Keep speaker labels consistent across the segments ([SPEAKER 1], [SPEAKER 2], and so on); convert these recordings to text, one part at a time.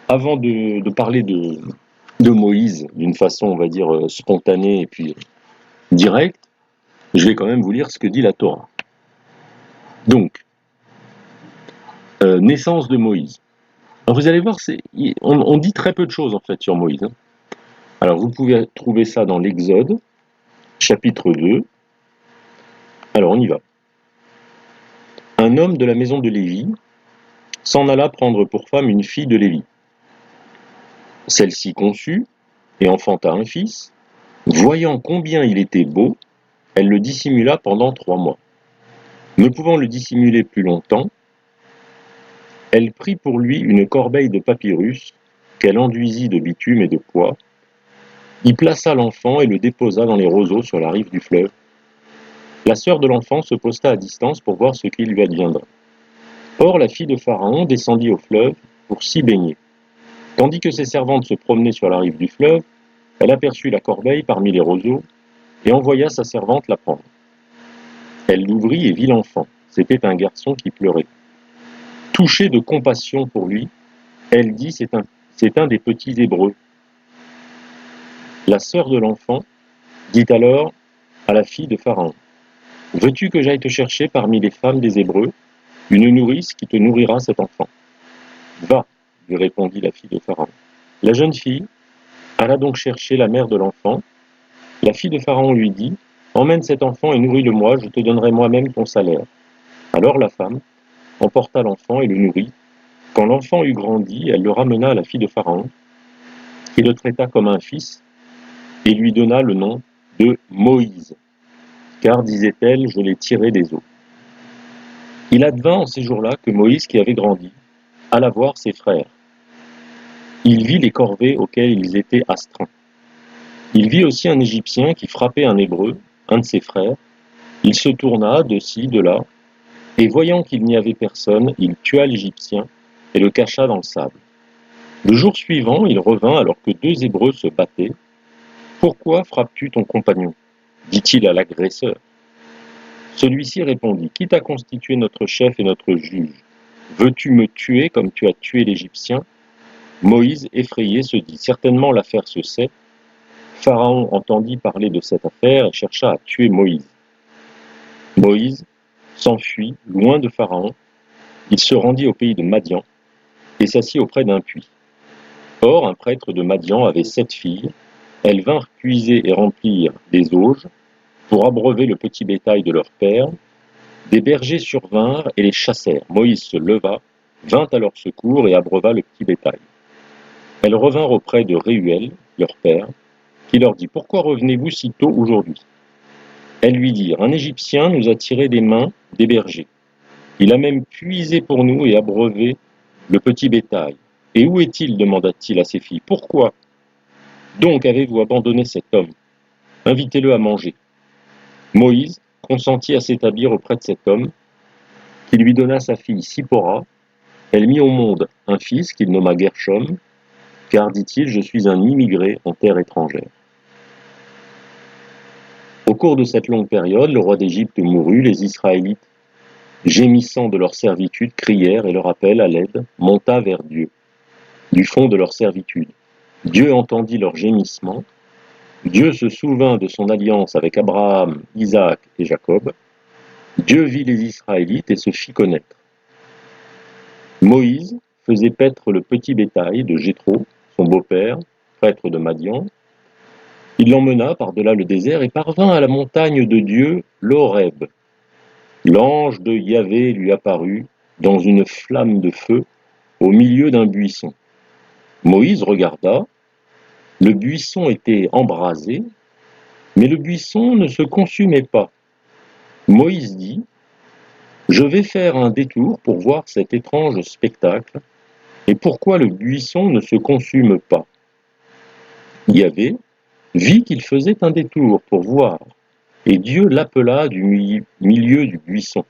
[SPEAKER 1] Avant de parler de Moïse d'une façon, on va dire, spontanée et puis directe, je vais quand même vous lire ce que dit la Torah. Donc, naissance de Moïse. Alors vous allez voir, on dit très peu de choses en fait sur Moïse. Hein. Alors vous pouvez trouver ça dans l'Exode, chapitre 2. Alors on y va. Un homme de la maison de Lévi s'en alla prendre pour femme une fille de Lévi. Celle-ci conçut et enfanta un fils. Voyant combien il était beau, elle le dissimula pendant 3 mois. Ne pouvant le dissimuler plus longtemps, elle prit pour lui une corbeille de papyrus qu'elle enduisit de bitume et de pois, y plaça l'enfant et le déposa dans les roseaux sur la rive du fleuve. La sœur de l'enfant se posta à distance pour voir ce qui lui adviendrait. Or la fille de Pharaon descendit au fleuve pour s'y baigner. Tandis que ses servantes se promenaient sur la rive du fleuve, elle aperçut la corbeille parmi les roseaux et envoya sa servante la prendre. Elle l'ouvrit et vit l'enfant. C'était un garçon qui pleurait. Touchée de compassion pour lui, elle dit c'est un des petits Hébreux. La sœur de l'enfant dit alors à la fille de Pharaon, veux-tu que j'aille te chercher parmi les femmes des Hébreux une nourrice qui te nourrira cet enfant? Va, lui répondit la fille de Pharaon. La jeune fille alla donc chercher la mère de l'enfant. La fille de Pharaon lui dit, emmène cet enfant et nourris-le-moi, je te donnerai moi-même ton salaire. Alors la femme emporta l'enfant et le nourrit. Quand l'enfant eut grandi, elle le ramena à la fille de Pharaon, qui le traita comme un fils et lui donna le nom de Moïse, car, disait-elle, je l'ai tiré des eaux. Il advint en ces jours-là que Moïse, qui avait grandi, alla voir ses frères. Il vit les corvées auxquelles ils étaient astreints. Il vit aussi un Égyptien qui frappait un Hébreu, un de ses frères. Il se tourna de ci, de là, et voyant qu'il n'y avait personne, il tua l'Égyptien et le cacha dans le sable. Le jour suivant, il revint alors que 2 Hébreux se battaient. « Pourquoi frappes-tu ton compagnon » dit-il à l'agresseur. Celui-ci répondit, « Qui t'a constitué notre chef et notre juge? Veux-tu me tuer comme tu as tué l'Égyptien » Moïse, effrayé, se dit, « Certainement l'affaire se sait. » Pharaon entendit parler de cette affaire et chercha à tuer Moïse. Moïse s'enfuit loin de Pharaon. Il se rendit au pays de Madian et s'assit auprès d'un puits. Or, un prêtre de Madian avait 7 filles. Elles vinrent puiser et remplir des auges pour abreuver le petit bétail de leur père. Des bergers survinrent et les chassèrent. Moïse se leva, vint à leur secours et abreuva le petit bétail. Elles revinrent auprès de Réuel, leur père, qui leur dit, « Pourquoi revenez-vous si tôt aujourd'hui » Elles lui dirent, « Un Égyptien nous a tirés des mains des bergers. Il a même puisé pour nous et abreuvé le petit bétail. Et où est-il » demanda-t-il à ses filles. « Pourquoi donc avez-vous abandonné cet homme? Invitez-le à manger. » Moïse consentit à s'établir auprès de cet homme, qui lui donna sa fille Sippora. Elle mit au monde un fils qu'il nomma Gershom, car, dit-il, je suis un immigré en terre étrangère. Au cours de cette longue période, le roi d'Égypte mourut, les Israélites, gémissant de leur servitude, crièrent et leur appel à l'aide monta vers Dieu, du fond de leur servitude. Dieu entendit leurs gémissements. Dieu se souvint de son alliance avec Abraham, Isaac et Jacob. Dieu vit les Israélites et se fit connaître. Moïse faisait paître le petit bétail de Jéthro, son beau-père, prêtre de Madian. Il l'emmena par-delà le désert et parvint à la montagne de Dieu, l'Horeb. L'ange de Yahvé lui apparut dans une flamme de feu au milieu d'un buisson. Moïse regarda, le buisson était embrasé, mais le buisson ne se consumait pas. Moïse dit, « Je vais faire un détour pour voir cet étrange spectacle, et pourquoi le buisson ne se consume pas ?» Yahvé vit qu'il faisait un détour pour voir, et Dieu l'appela du milieu du buisson.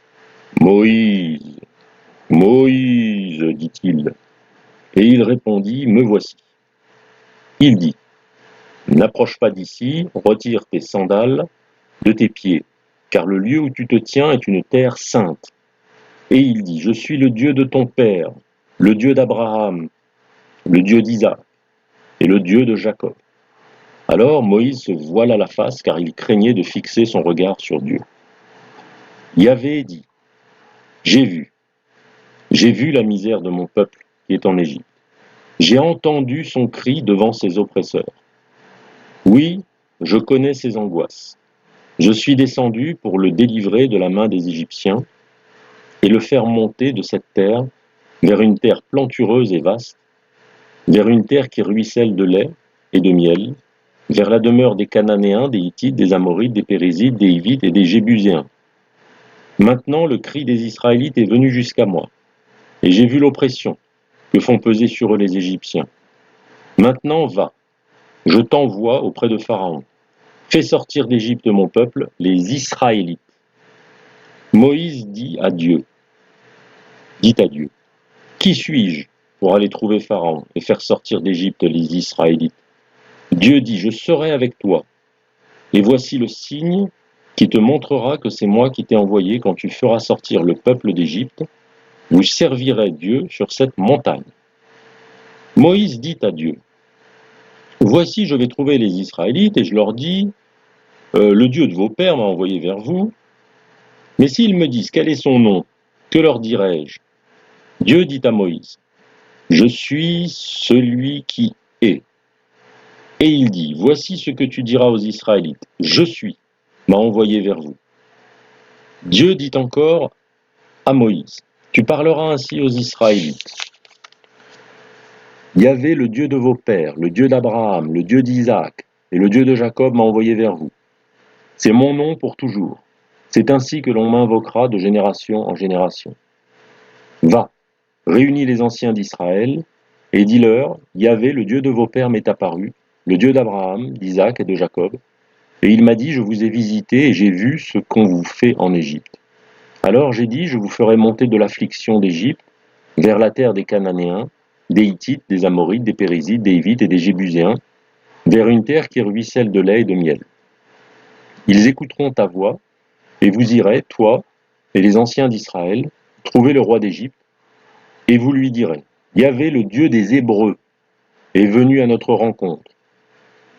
[SPEAKER 1] « Moïse, Moïse, dit-il. Et il répondit, « Me voici. » Il dit, « N'approche pas d'ici, retire tes sandales de tes pieds, car le lieu où tu te tiens est une terre sainte. » Et il dit, « Je suis le Dieu de ton père, le Dieu d'Abraham, le Dieu d'Isaac et le Dieu de Jacob. Alors Moïse se voila la face car il craignait de fixer son regard sur Dieu. Yahvé dit, j'ai vu la misère de mon peuple qui est en Égypte. J'ai entendu son cri devant ses oppresseurs. Oui, je connais ses angoisses. Je suis descendu pour le délivrer de la main des Égyptiens et le faire monter de cette terre vers une terre plantureuse et vaste, vers une terre qui ruisselle de lait et de miel, vers la demeure des Cananéens, des Hittites, des Amorites, des Périzites, des Hivites et des Jébuséens. Maintenant le cri des Israélites est venu jusqu'à moi, et j'ai vu l'oppression que font peser sur eux les Égyptiens. Maintenant va, je t'envoie auprès de Pharaon. Fais sortir d'Égypte mon peuple, les Israélites. Moïse dit à Dieu, qui suis-je pour aller trouver Pharaon et faire sortir d'Égypte les Israélites? Dieu dit, je serai avec toi. Et voici le signe qui te montrera que c'est moi qui t'ai envoyé quand tu feras sortir le peuple d'Égypte. Vous servirez Dieu sur cette montagne. Moïse dit à Dieu, voici je vais trouver les Israélites et je leur dis, le Dieu de vos pères m'a envoyé vers vous. Mais s'ils me disent quel est son nom, que leur dirai-je? Dieu dit à Moïse, je suis celui qui est. Et il dit, voici ce que tu diras aux Israélites, je suis, m'a envoyé vers vous. Dieu dit encore à Moïse, tu parleras ainsi aux Israélites. Yahvé, le Dieu de vos pères, le Dieu d'Abraham, le Dieu d'Isaac et le Dieu de Jacob m'a envoyé vers vous. C'est mon nom pour toujours. C'est ainsi que l'on m'invoquera de génération en génération. Va, réunis les anciens d'Israël et dis-leur, Yahvé, le Dieu de vos pères m'est apparu, le Dieu d'Abraham, d'Isaac et de Jacob, et il m'a dit, je vous ai visité et j'ai vu ce qu'on vous fait en Égypte. Alors j'ai dit, je vous ferai monter de l'affliction d'Égypte vers la terre des Cananéens, des Hittites, des Amorites, des Périzites, des Hivites et des Jébuséens, vers une terre qui ruisselle de lait et de miel. Ils écouteront ta voix, et vous irez, toi et les anciens d'Israël, trouver le roi d'Égypte, et vous lui direz, Yahvé, le Dieu des Hébreux, est venu à notre rencontre.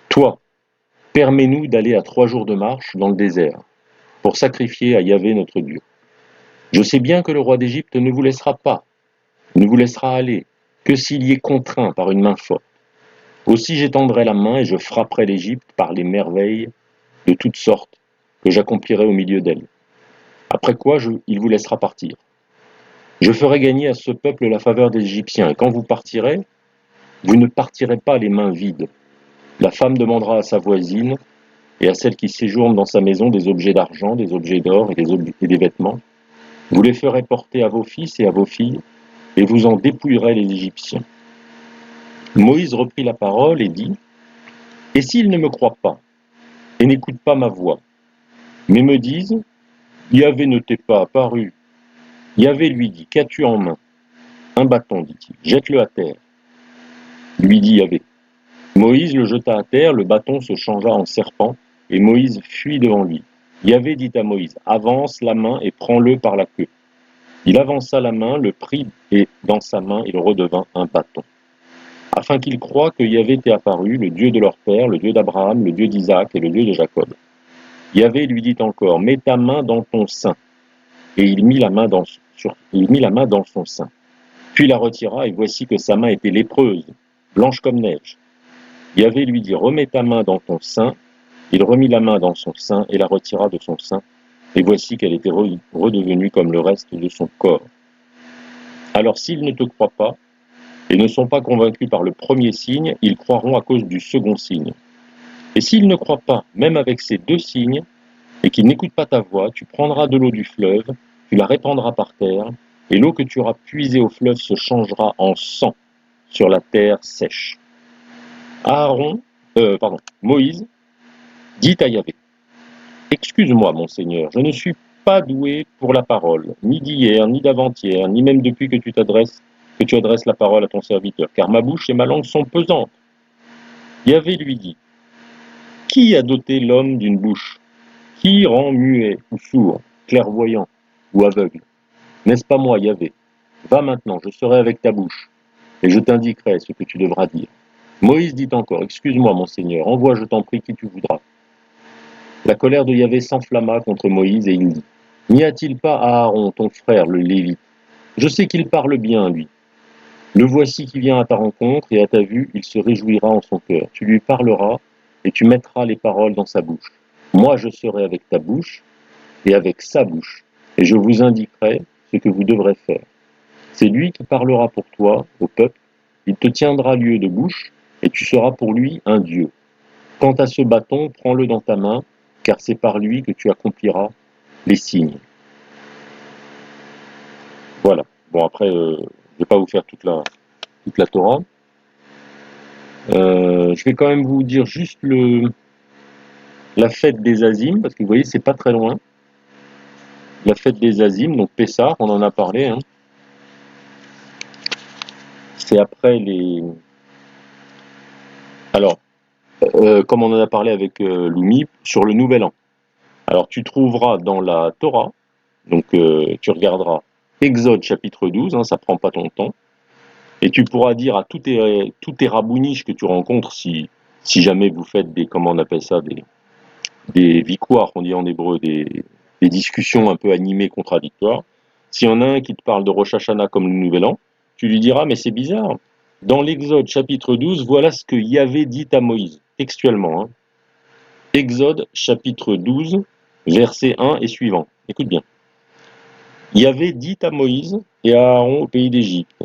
[SPEAKER 1] Toi, permets-nous d'aller à 3 jours de marche dans le désert, pour sacrifier à Yahvé notre Dieu. Je sais bien que le roi d'Égypte ne vous laissera pas, ne vous laissera aller, que s'il y est contraint par une main forte. Aussi j'étendrai la main et je frapperai l'Égypte par les merveilles de toutes sortes que j'accomplirai au milieu d'elle. Après quoi il vous laissera partir. Je ferai gagner à ce peuple la faveur des Égyptiens, et quand vous partirez, vous ne partirez pas les mains vides. La femme demandera à sa voisine et à celle qui séjourne dans sa maison des objets d'argent, des objets d'or et des vêtements. Vous les ferez porter à vos fils et à vos filles, et vous en dépouillerez les Égyptiens. Moïse reprit la parole et dit, « Et s'ils ne me croient pas, et n'écoutent pas ma voix, mais me disent, Yahvé ne t'est pas apparu. Yahvé lui dit, qu'as-tu en main? Un bâton, dit-il, jette-le à terre. Lui dit Yahvé. Moïse le jeta à terre, le bâton se changea en serpent, et Moïse fuit devant lui. Yahvé dit à Moïse, avance la main et prends-le par la queue. Il avança la main, le prit, et dans sa main il redevint un bâton. Afin qu'ils croient que Yahvé t'est apparu, le Dieu de leur père, le Dieu d'Abraham, le Dieu d'Isaac et le Dieu de Jacob. Yahvé lui dit encore, mets ta main dans ton sein. Et il mit la main dans son sein. Puis la retira, et voici que sa main était lépreuse, blanche comme neige. Yahvé lui dit, remets ta main dans ton sein. Il remit la main dans son sein et la retira de son sein, et voici qu'elle était redevenue comme le reste de son corps. Alors s'ils ne te croient pas, et ne sont pas convaincus par le premier signe, ils croiront à cause du second signe. Et s'ils ne croient pas, même avec ces 2 signes, et qu'ils n'écoutent pas ta voix, tu prendras de l'eau du fleuve, tu la répandras par terre, et l'eau que tu auras puisée au fleuve se changera en sang sur la terre sèche. Moïse dit à Yahvé, excuse-moi, mon Seigneur, je ne suis pas doué pour la parole, ni d'hier, ni d'avant-hier, ni même depuis que tu adresses la parole à ton serviteur, car ma bouche et ma langue sont pesantes. Yahvé lui dit, qui a doté l'homme d'une bouche? Qui rend muet ou sourd, clairvoyant ou aveugle? N'est-ce pas moi, Yahvé? Va maintenant, je serai avec ta bouche. et je t'indiquerai ce que tu devras dire. Moïse dit encore, excuse-moi, mon Seigneur, envoie, je t'en prie, qui tu voudras. La colère de Yahvé s'enflamma contre Moïse et il dit, n'y a-t-il pas Aaron, ton frère, le Lévite? Je sais qu'il parle bien, lui. Le voici qui vient à ta rencontre, et à ta vue, il se réjouira en son cœur. Tu lui parleras, et tu mettras les paroles dans sa bouche. Moi, je serai avec ta bouche, et avec sa bouche, et je vous indiquerai ce que vous devrez faire. C'est lui qui parlera pour toi, au peuple, il te tiendra lieu de bouche, et tu seras pour lui un Dieu. Quant à ce bâton, prends-le dans ta main, car c'est par lui que tu accompliras les signes. Voilà. Bon, après, je ne vais pas vous faire toute la Torah. Je vais quand même vous dire juste la fête des Azim, parce que vous voyez, c'est pas très loin. La fête des Azim, donc Pessah, on en a parlé. Hein. C'est après les... Alors, comme on en a parlé avec Loumi, sur le Nouvel An. Alors, tu trouveras dans la Torah, donc tu regarderas Exode chapitre 12, hein, ça prend pas ton temps, et tu pourras dire à tous tes rabouniches que tu rencontres, si jamais vous faites des, comment on appelle ça, des victoires, on dit en hébreu, des discussions un peu animées, contradictoires. S'il y en a un qui te parle de Rosh Hashanah comme le Nouvel An, tu lui diras, mais c'est bizarre. Dans l'Exode chapitre 12, voilà ce que Yahvé dit à Moïse, textuellement. Hein. Exode chapitre 12, verset 1 et suivant. Écoute bien. Yahvé dit à Moïse et à Aaron au pays d'Égypte,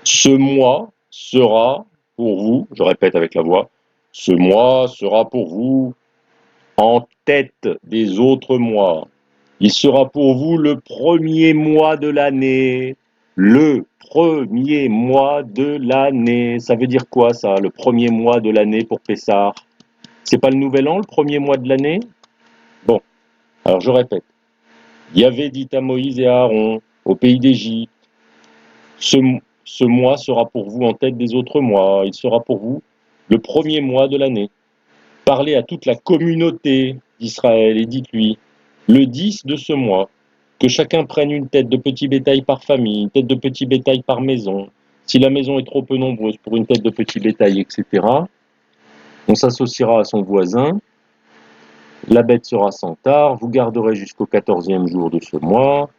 [SPEAKER 1] ce mois sera pour vous, je répète avec la voix, ce mois sera pour vous en tête des autres mois. Il sera pour vous le premier mois de l'année. Le premier mois de l'année. Ça veut dire quoi ça, le premier mois de l'année pour Pessah? C'est pas le nouvel an, le premier mois de l'année? Bon, alors je répète. Yahvé dit à Moïse et à Aaron, au pays d'Égypte, ce mois sera pour vous en tête des autres mois. Il sera pour vous le premier mois de l'année. Parlez à toute la communauté d'Israël et dites-lui, le 10 de ce mois, que chacun prenne une tête de petit bétail par famille, une tête de petit bétail par maison. Si la maison est trop peu nombreuse pour une tête de petit bétail, etc., on s'associera à son voisin, la bête sera sans tard, vous garderez jusqu'au 14e jour de ce mois,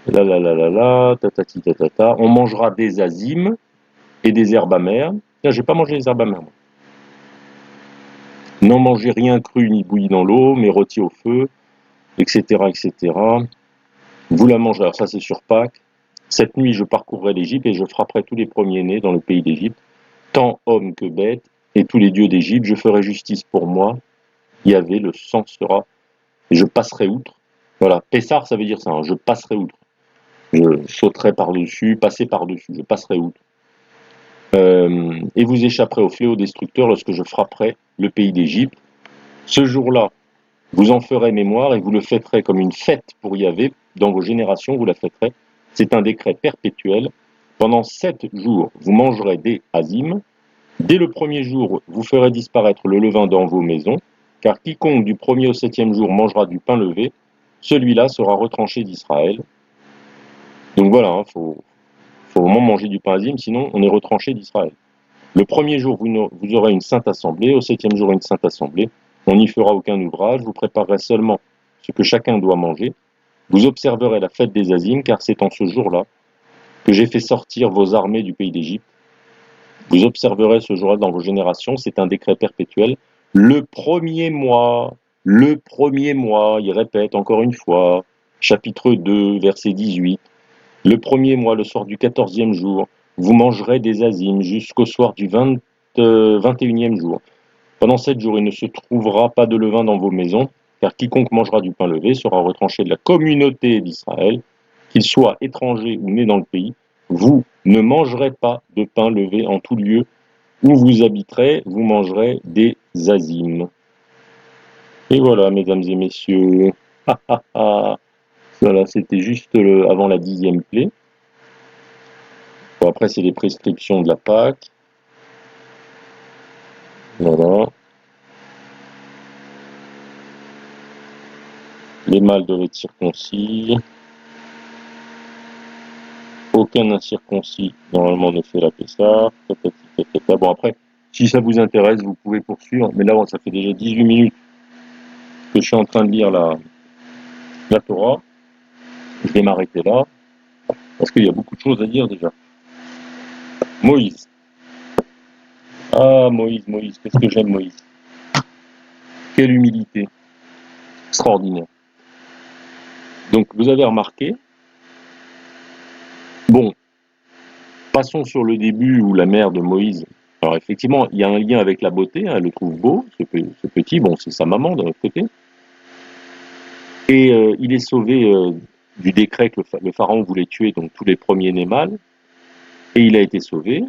[SPEAKER 1] tatati tatata, on mangera des azimes et des herbes amères. Tiens, j'ai pas mangé les herbes amères, moi. N'en mangez rien cru ni bouilli dans l'eau, mais rôti au feu, etc., etc. Vous la mangerez, alors ça c'est sur Pâques. Cette nuit je parcourrai l'Égypte et je frapperai tous les premiers-nés dans le pays d'Égypte, tant hommes que bêtes, et tous les dieux d'Égypte, je ferai justice pour moi. Yahvé, le sang sera, et je passerai outre. Voilà, Pessar ça veut dire ça, hein, je passerai outre. Je sauterai par-dessus, passer par-dessus, je passerai outre. Et vous échapperez au fléau destructeur lorsque je frapperai le pays d'Égypte. Ce jour-là, vous en ferez mémoire et vous le fêterez comme une fête pour Yahvé. Dans vos générations, vous la fêterez. C'est un décret perpétuel. Pendant 7 jours, vous mangerez des azim. Dès le premier jour, vous ferez disparaître le levain dans vos maisons, car quiconque du premier au 7e jour mangera du pain levé, celui-là sera retranché d'Israël. Donc voilà, il faut vraiment manger du pain azim, sinon on est retranché d'Israël. Le premier jour, vous aurez une sainte assemblée, au 7e jour, une sainte assemblée. On n'y fera aucun ouvrage, vous préparerez seulement ce que chacun doit manger. Vous observerez la fête des Azimes, car c'est en ce jour-là que j'ai fait sortir vos armées du pays d'Égypte. Vous observerez ce jour-là dans vos générations, c'est un décret perpétuel. Le premier mois, il répète encore une fois, chapitre 2, verset 18. Le premier mois, le soir du 14e jour, vous mangerez des azimes jusqu'au soir du 21e jour. Pendant 7 jours, il ne se trouvera pas de levain dans vos maisons, car quiconque mangera du pain levé sera retranché de la communauté d'Israël, qu'il soit étranger ou né dans le pays. Vous ne mangerez pas de pain levé en tout lieu où vous habiterez, vous mangerez des azimes. Et voilà, mesdames et messieurs. Voilà, c'était juste avant la 10e plaie. Bon, après, c'est les prescriptions de la Pâque. Voilà. Les mâles doivent être circoncis. Aucun incirconcis, normalement, ne fait la Pessah. Bon, après, si ça vous intéresse, vous pouvez poursuivre. Mais là, ça fait déjà 18 minutes que je suis en train de lire la Torah. Je vais m'arrêter là, parce qu'il y a beaucoup de choses à dire déjà. Moïse. Ah, Moïse, qu'est-ce que j'aime Moïse. Quelle humilité. Extraordinaire. Donc, vous avez remarqué, bon, passons sur le début où la mère de Moïse, alors effectivement, il y a un lien avec la beauté, hein, elle le trouve beau, ce petit, bon, c'est sa maman d'un autre côté, et il est sauvé du décret que le pharaon voulait tuer donc tous les premiers-nés mâles, et il a été sauvé,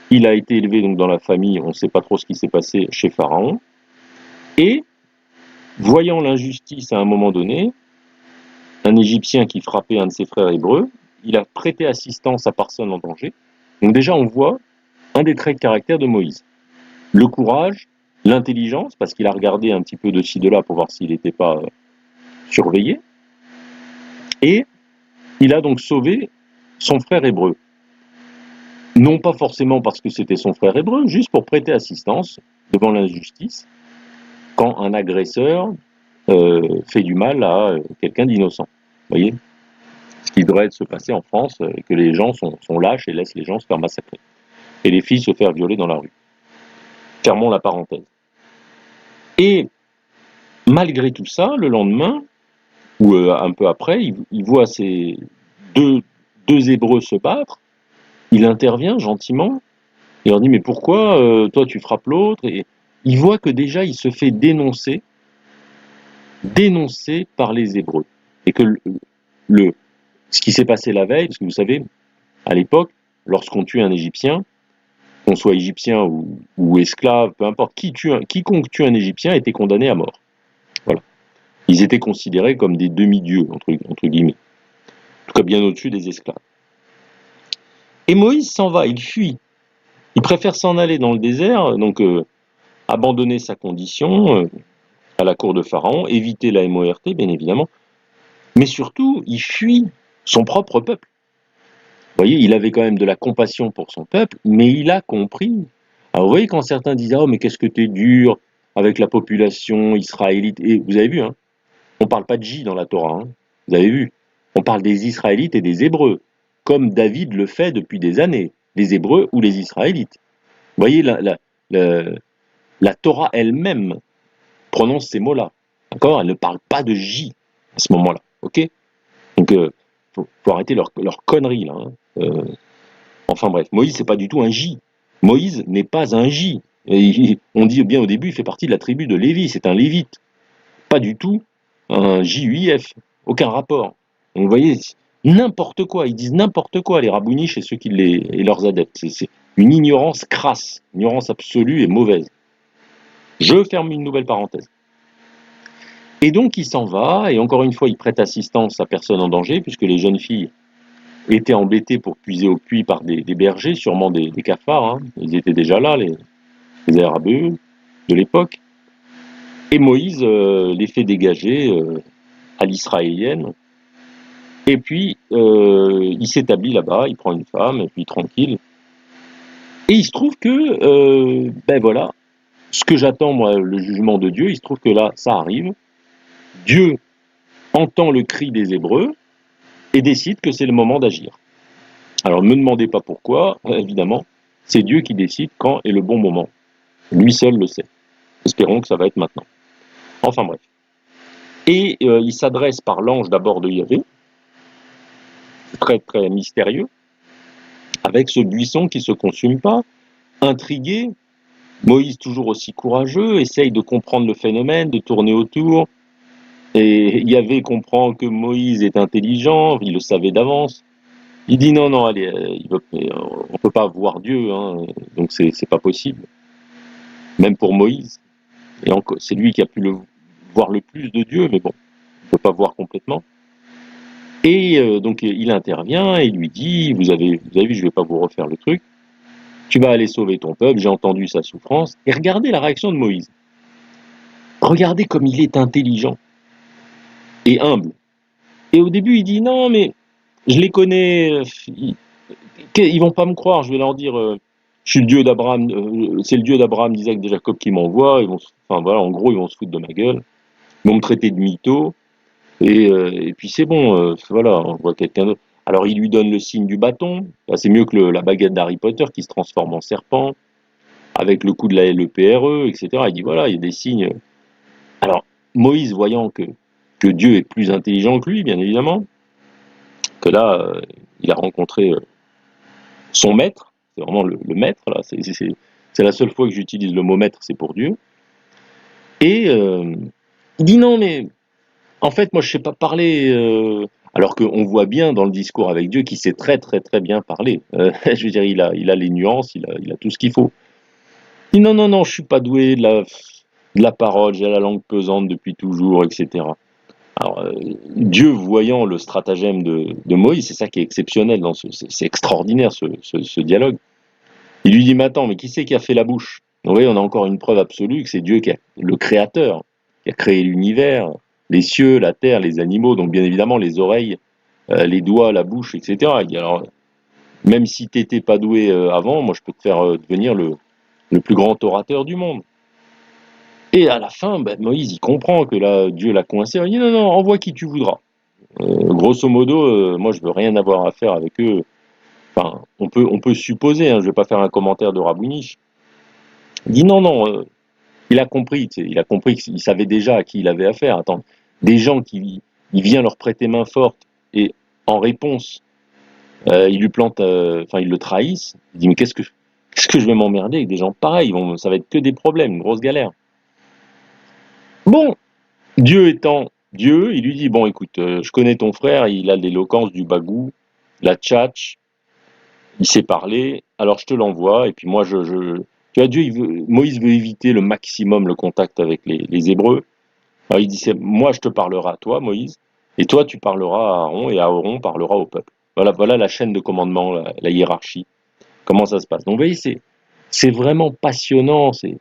[SPEAKER 1] il a été élevé donc dans la famille, on ne sait pas trop ce qui s'est passé chez Pharaon, et voyant l'injustice à un moment donné, un Égyptien qui frappait un de ses frères hébreux, il a prêté assistance à personne en danger. Donc déjà, on voit un des traits de caractère de Moïse. Le courage, l'intelligence, parce qu'il a regardé un petit peu de ci, de là pour voir s'il n'était pas surveillé. Et il a donc sauvé son frère hébreu. Non pas forcément parce que c'était son frère hébreu, juste pour prêter assistance devant l'injustice quand un agresseur fait du mal à quelqu'un d'innocent. Vous voyez ? Ce qui devrait se passer en France, que les gens sont lâches et laissent les gens se faire massacrer. Et les filles se faire violer dans la rue. Fermons la parenthèse. Et malgré tout ça, le lendemain, ou un peu après, il voit ces deux Hébreux se battre, il intervient gentiment, il leur dit « Mais pourquoi toi tu frappes l'autre ?» Et il voit que déjà il se fait dénoncer par les Hébreux. Et que ce qui s'est passé la veille, parce que vous savez, à l'époque, lorsqu'on tue un Égyptien, qu'on soit Égyptien ou esclave, peu importe, quiconque tue un Égyptien était condamné à mort. Voilà. Ils étaient considérés comme des demi-dieux, entre guillemets. En tout cas, bien au-dessus des esclaves. Et Moïse s'en va, il fuit. Il préfère s'en aller dans le désert, donc abandonner sa condition à la cour de Pharaon, éviter la MORT, bien évidemment, mais surtout, il fuit son propre peuple. Vous voyez, il avait quand même de la compassion pour son peuple, mais il a compris. Alors vous voyez, quand certains disent « Oh, mais qu'est-ce que t'es dur avec la population israélite ?» Et vous avez vu, hein, on ne parle pas de J dans la Torah, hein, vous avez vu. On parle des Israélites et des Hébreux, comme David le fait depuis des années, les Hébreux ou les Israélites. Vous voyez, la Torah elle-même prononce ces mots-là. D'accord ? Elle ne parle pas de J à ce moment-là. Ok ? Donc, faut arrêter leur connerie, là. Hein. Enfin bref, Moïse, c'est pas du tout un J. Moïse n'est pas un J. Et on dit bien au début, il fait partie de la tribu de Lévi, c'est un Lévite. Pas du tout un JUIF. Aucun rapport. Donc, vous voyez, n'importe quoi. Ils disent n'importe quoi, les rabouniches et ceux et leurs adeptes. C'est une ignorance crasse, une ignorance absolue et mauvaise. Je ferme une nouvelle parenthèse. Et donc il s'en va, et encore une fois il prête assistance à personne en danger, puisque les jeunes filles étaient embêtées pour puiser au puits par des bergers, sûrement des cafards, hein. Ils étaient déjà là, les Arabes de l'époque. Et Moïse les fait dégager à l'israélienne, et puis il s'établit là-bas, il prend une femme, et puis tranquille. Et il se trouve que, ben voilà, ce que j'attends, moi, le jugement de Dieu, il se trouve que là, ça arrive. Dieu entend le cri des Hébreux et décide que c'est le moment d'agir. Alors ne me demandez pas pourquoi, évidemment, c'est Dieu qui décide quand est le bon moment. Lui seul le sait. Espérons que ça va être maintenant. Enfin bref. Et il s'adresse par l'ange d'abord de Yahvé, très très mystérieux, avec ce buisson qui ne se consume pas, intrigué. Moïse, toujours aussi courageux, essaye de comprendre le phénomène, de tourner autour. Et Yahvé comprend que Moïse est intelligent, il le savait d'avance. Il dit non, allez, on peut pas voir Dieu, hein, donc c'est pas possible. Même pour Moïse. Et c'est lui qui a pu voir le plus de Dieu, mais bon, on peut pas voir complètement. Et donc il intervient et lui dit, vous avez vu, je vais pas vous refaire le truc. Tu vas aller sauver ton peuple, j'ai entendu sa souffrance. Et regardez la réaction de Moïse. Regardez comme il est intelligent et humble. Et au début, il dit non, mais je les connais, Ils vont pas me croire, je vais leur dire, je suis le Dieu d'Abraham, c'est le Dieu d'Abraham, d'Isaac, de Jacob qui m'envoie. Enfin voilà, en gros, ils vont se foutre de ma gueule, ils vont me traiter de mytho, et puis c'est bon, voilà, on voit quelqu'un d'autre. Alors il lui donne le signe du bâton. Bah, c'est mieux que la baguette d'Harry Potter qui se transforme en serpent, avec le coup de la LEPRE, etc. Il dit voilà, il y a des signes. Alors Moïse, voyant que Dieu est plus intelligent que lui, bien évidemment, que là, il a rencontré son maître, c'est vraiment le maître, là, c'est la seule fois que j'utilise le mot maître, c'est pour Dieu. Et il dit non, mais en fait, moi, je sais pas parler. Alors qu'on voit bien dans le discours avec Dieu qu'il sait très très très bien parler. Je veux dire, il a les nuances, il a tout ce qu'il faut. Il dit non, non, non, je suis pas doué de la parole, j'ai la langue pesante depuis toujours, etc. Alors, Dieu, voyant le stratagème de Moïse, c'est ça qui est exceptionnel, c'est extraordinaire ce dialogue. Il lui dit, mais attends, mais qui c'est qui a fait la bouche? Vous voyez, on a encore une preuve absolue que c'est Dieu le créateur, qui a créé l'univers, les cieux, la terre, les animaux, donc bien évidemment les oreilles, les doigts, la bouche, etc. Il dit, alors, même si tu n'étais pas doué avant, moi je peux te faire devenir le plus grand orateur du monde. Et à la fin, ben, Moïse, il comprend que là, Dieu l'a coincé. Il dit, non, non, envoie qui tu voudras. Grosso modo, moi je veux rien avoir à faire avec eux. Enfin, on peut supposer, hein, je vais pas faire un commentaire de Rabouiniche. Il dit non, non, il a compris, tu sais, il a compris qu'il savait déjà à qui il avait affaire. Attends, des gens qui, il vient leur prêter main forte et en réponse, ils lui plantent, enfin ils le trahissent. Il dit mais qu'est-ce que je vais m'emmerder avec des gens pareils, ça va être que des problèmes, une grosse galère. Bon, Dieu étant Dieu, il lui dit bon écoute, je connais ton frère, il a l'éloquence du bagou, la tchatch, il sait parler, alors je te l'envoie et puis moi tu vois Dieu, Moïse veut éviter le maximum le contact avec les Hébreux. Alors il dit, moi je te parlerai à toi, Moïse, et toi tu parleras à Aaron, et Aaron parlera au peuple. Voilà la chaîne de commandement, la hiérarchie, comment ça se passe. Donc vous voyez, c'est vraiment passionnant, c'est,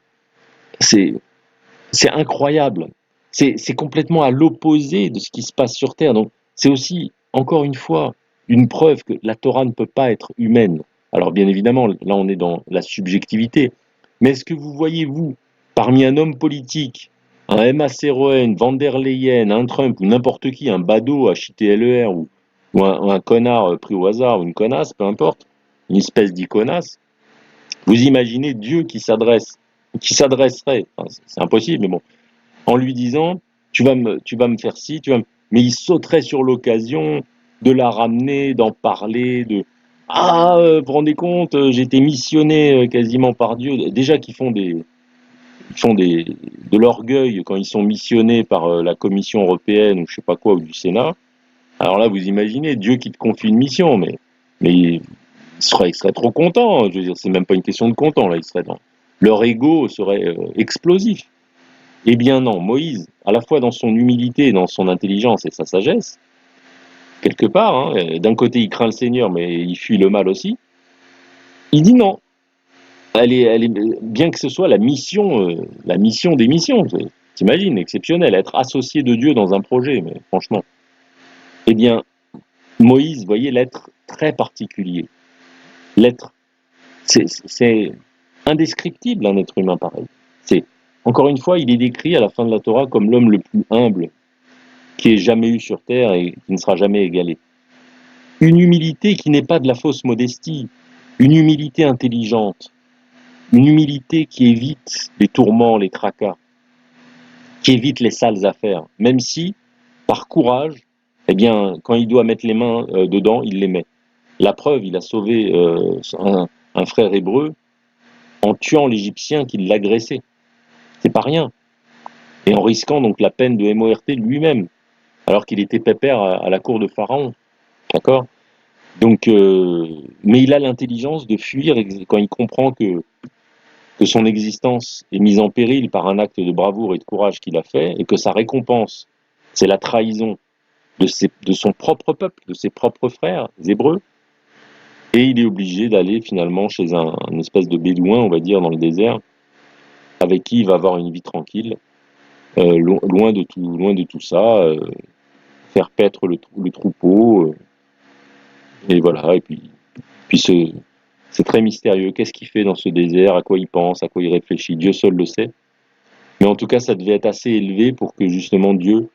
[SPEAKER 1] c'est incroyable. C'est complètement à l'opposé de ce qui se passe sur Terre. Donc c'est aussi, encore une fois, une preuve que la Torah ne peut pas être humaine. Alors bien évidemment, là on est dans la subjectivité. Mais est-ce que vous voyez, vous, parmi un homme politique, un Emma Seroen, Van der Leyen, un Trump ou n'importe qui, un badaud HITLER ou un connard pris au hasard ou une connasse, peu importe, une espèce d'iconasse, vous imaginez Dieu qui s'adresserait, enfin, c'est impossible, mais bon, en lui disant tu vas me faire ci, mais il sauterait sur l'occasion de la ramener, d'en parler, vous vous rendez compte, j'ai été missionné quasiment par Dieu. Déjà qu'ils font de l'orgueil quand ils sont missionnés par la Commission européenne ou je sais pas quoi, ou du Sénat. Alors là, vous imaginez Dieu qui te confie une mission, mais il serait trop content. Je veux dire, c'est même pas une question de content là, leur ego serait explosif. Eh bien non, Moïse, à la fois dans son humilité, dans son intelligence et sa sagesse, quelque part, hein, d'un côté il craint le Seigneur, mais il fuit le mal aussi, il dit non. Bien que ce soit la mission des missions, t'imagines, exceptionnel, être associé de Dieu dans un projet, mais franchement. Eh bien, Moïse, voyez, l'être très particulier. L'être, c'est indescriptible un être humain pareil. C'est, encore une fois, il est décrit à la fin de la Torah comme l'homme le plus humble qui ait jamais eu sur terre et qui ne sera jamais égalé. Une humilité qui n'est pas de la fausse modestie, une humilité intelligente, une humilité qui évite les tourments, les tracas, qui évite les sales affaires, même si, par courage, eh bien, quand il doit mettre les mains dedans, il les met. La preuve, il a sauvé un frère hébreu en tuant l'Égyptien qui l'agressait. C'est pas rien. Et en risquant donc la peine de MORT lui-même, alors qu'il était pépère à la cour de Pharaon. D'accord? Donc, mais il a l'intelligence de fuir quand il comprend que son existence est mise en péril par un acte de bravoure et de courage qu'il a fait, et que sa récompense, c'est la trahison de son propre peuple, de ses propres frères hébreux, et il est obligé d'aller finalement chez un espèce de bédouin, on va dire, dans le désert, avec qui il va avoir une vie tranquille, loin de tout ça, faire paître le troupeau, et voilà, et puis Puis c'est très mystérieux. Qu'est-ce qu'il fait dans ce désert? À quoi il pense? À quoi il réfléchit? Dieu seul le sait. Mais en tout cas, ça devait être assez élevé pour que justement Dieu,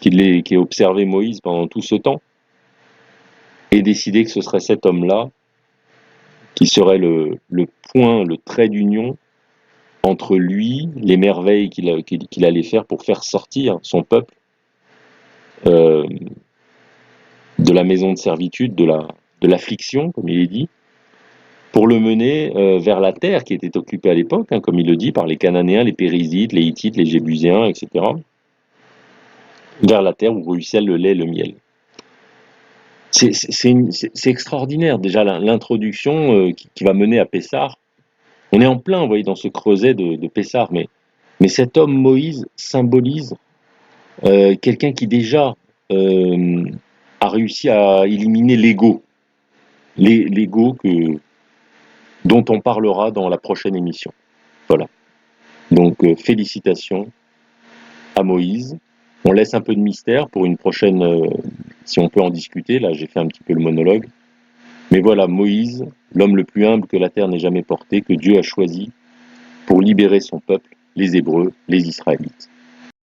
[SPEAKER 1] qui ait observé Moïse pendant tout ce temps, ait décidé que ce serait cet homme-là qui serait le point, le trait d'union entre lui, les merveilles qu'il allait faire pour faire sortir son peuple euh, de la maison de servitude, de l'affliction, comme il est dit, pour le mener vers la terre qui était occupée à l'époque, hein, comme il le dit, par les Cananéens, les Périsites, les Hittites, les Jébuséens, etc. Vers la terre où ruisselle le lait et le miel. C'est extraordinaire, déjà, l'introduction qui va mener à Pessar. On est en plein, vous voyez, dans ce creuset de Pessar, mais cet homme Moïse symbolise quelqu'un qui déjà a réussi à éliminer l'ego, l'ego dont on parlera dans la prochaine émission. Voilà. Donc félicitations à Moïse. On laisse un peu de mystère pour une prochaine, si on peut en discuter. Là, j'ai fait un petit peu le monologue. Mais voilà, Moïse, l'homme le plus humble que la terre n'ait jamais porté, que Dieu a choisi pour libérer son peuple, les Hébreux, les Israélites.